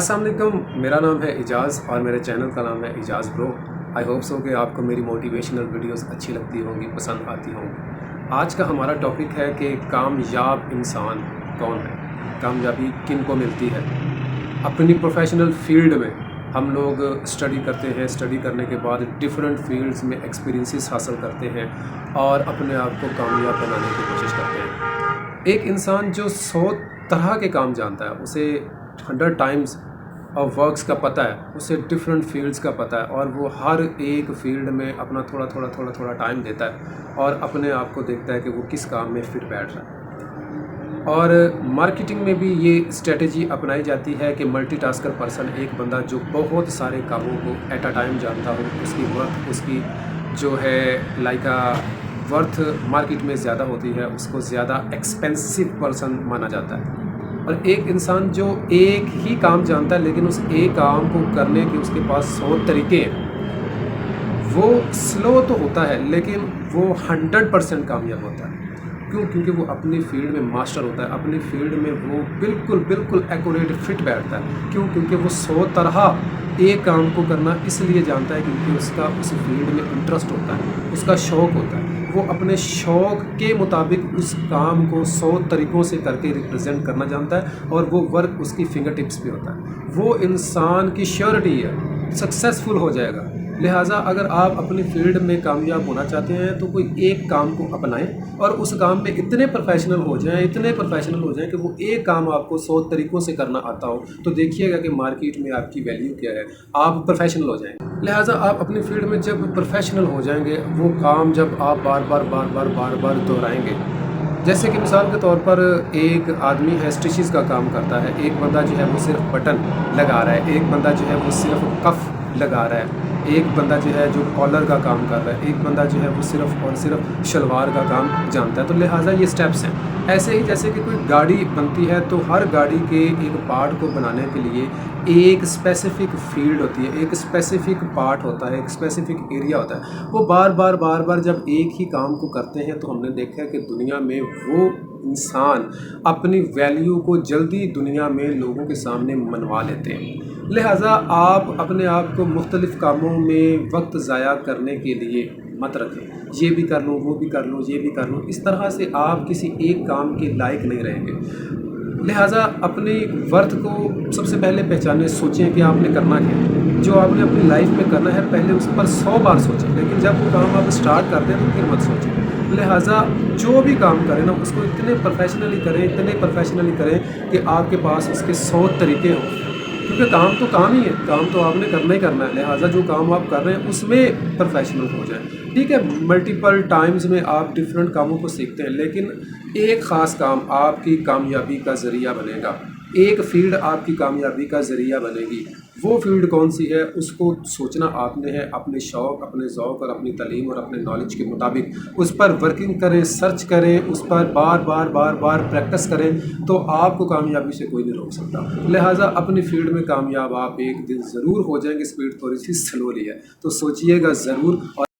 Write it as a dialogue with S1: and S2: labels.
S1: अस्सलाम वालेकुम, मेरा नाम है इजाज़ और मेरे चैनल का नाम है Ejaz bro. I hope so कि आपको मेरी मोटिवेशनल वीडियोस अच्छी लगती होंगी, पसंद आती होंगी। आज का हमारा टॉपिक है कि कामयाब इंसान कौन है, कामयाबी किन को मिलती है। अपनी प्रोफेशनल फील्ड में हम लोग स्टडी करते हैं, स्टडी करने के बाद डिफरेंट फील्ड्स में एक्सपीरियंसेस हासिल करते हैं और अपने आप को कामयाब बनाने की कोशिश करते हैं। एक इंसान जो 100 तरह के काम जानता है, उसे 100 टाइम्स और वर्क्स का पता है, उसे डिफरेंट फील्ड्स का पता है और वो हर एक फील्ड में अपना थोड़ा टाइम देता है और अपने आप को देखता है कि वो किस काम में फिट बैठ रहा है। और मार्केटिंग में भी ये स्ट्रेटजी अपनाई जाती है कि मल्टीटास्कर पर्सन, एक बंदा जो बहुत सारे कामों को एट अ टाइम जानता हो, उसकी वर्थ, उसकी जो है वर्थ मार्केट में ज़्यादा होती है, उसको ज़्यादा एक्सपेंसिव पर्सन माना जाता है। और एक इंसान जो एक ही काम जानता है लेकिन उस एक काम को करने के उसके पास 100 तरीके हैं, वो स्लो तो होता है लेकिन वो 100% कामयाब होता है। क्यों? क्योंकि वो अपनी फील्ड में मास्टर होता है, अपनी फील्ड में वो बिल्कुल एक्यूरेट फिट बैठता है। क्यों? क्योंकि वो 100 तरह एक काम को करना इसलिए जानता है क्योंकि उसका उस फील्ड में इंटरेस्ट होता है, उसका शौक़ होता है। वो अपने शौक़ के मुताबिक उस काम को 100 तरीक़ों से करके रिप्रेजेंट करना जानता है और वो वर्क उसकी फिंगर टिप्स पे होता है। वो इंसान की श्योरिटी है, सक्सेसफुल हो जाएगा। लिहाजा अगर आप अपनी फील्ड में कामयाब होना चाहते हैं तो कोई एक काम को अपनाएं और उस काम में इतने प्रोफेशनल हो जाएं कि वो एक काम आपको 100 तरीक़ों से करना आता हो, तो देखिएगा कि मार्केट में आपकी वैल्यू क्या है, आप प्रोफेशनल हो जाएंगे। लिहाजा आप अपनी फील्ड में जब प्रोफेशनल हो जाएंगे, वो काम जब आप बार बार दोहराएंगे, जैसे कि मिसाल के तौर पर एक आदमी है स्टिचेस का काम करता है, एक बंदा जो है वो सिर्फ बटन लगा रहा है, एक बंदा जो है वो सिर्फ कफ लगा रहा है, एक बंदा जो है जो कॉलर का काम कर रहा है, एक बंदा जो है वो सिर्फ और सिर्फ शलवार का काम जानता है। तो लिहाजा ये स्टेप्स हैं। ऐसे ही जैसे कि कोई गाड़ी बनती है तो हर गाड़ी के एक पार्ट को बनाने के लिए एक स्पेसिफ़िक फील्ड होती है, एक स्पेसिफ़िक पार्ट होता है, एक स्पेसिफ़िक एरिया होता है। वो बार बार जब एक ही काम को करते हैं तो हमने देखा है कि दुनिया में वो इंसान अपनी वैल्यू को जल्दी दुनिया में लोगों के सामने मनवा लेते हैं। लिहाजा आप अपने आप को मुख्तलिफ़ कामों में वक्त ज़ाया करने के लिए मत रखें, ये भी कर लूँ, वो भी कर लूँ, ये भी कर लूँ। इस तरह से आप किसी एक काम के लायक नहीं रहेंगे। लिहाजा अपनी वर्थ को सबसे पहले पहचानें, सोचें कि आपने करना क्या है। जो आपने अपनी लाइफ में करना है पहले उस पर 100 बार सोचें, लेकिन जब वो काम आप स्टार्ट कर दें तो फिर मत सोचें। लिहाजा जो भी काम करें ना, उसको इतने प्रोफेशनली करें कि आपके पास उसके 100 तरीके हों। क्योंकि काम तो काम ही है, काम तो आपने करना ही करना है। लिहाजा जो काम आप कर रहे हैं उसमें प्रोफेशनल हो जाए। ठीक है, मल्टीपल टाइम्स में आप डिफरेंट कामों को सीखते हैं, लेकिन एक ख़ास काम आपकी कामयाबी का ज़रिया बनेगा, एक फील्ड आपकी कामयाबी का ज़रिया बनेगी। वो फील्ड कौन सी है उसको सोचना आपने है। अपने शौक़, अपने ज़ौक़ और अपनी तालीम और अपने नॉलेज के मुताबिक उस पर वर्किंग करें, सर्च करें, उस पर बार प्रैक्टिस करें, तो आपको कामयाबी से कोई नहीं रोक सकता। लिहाजा अपनी फील्ड में कामयाब आप एक दिन ज़रूर हो जाएंगे। स्पीड थोड़ी सी स्लोली है तो सोचिएगा ज़रूर।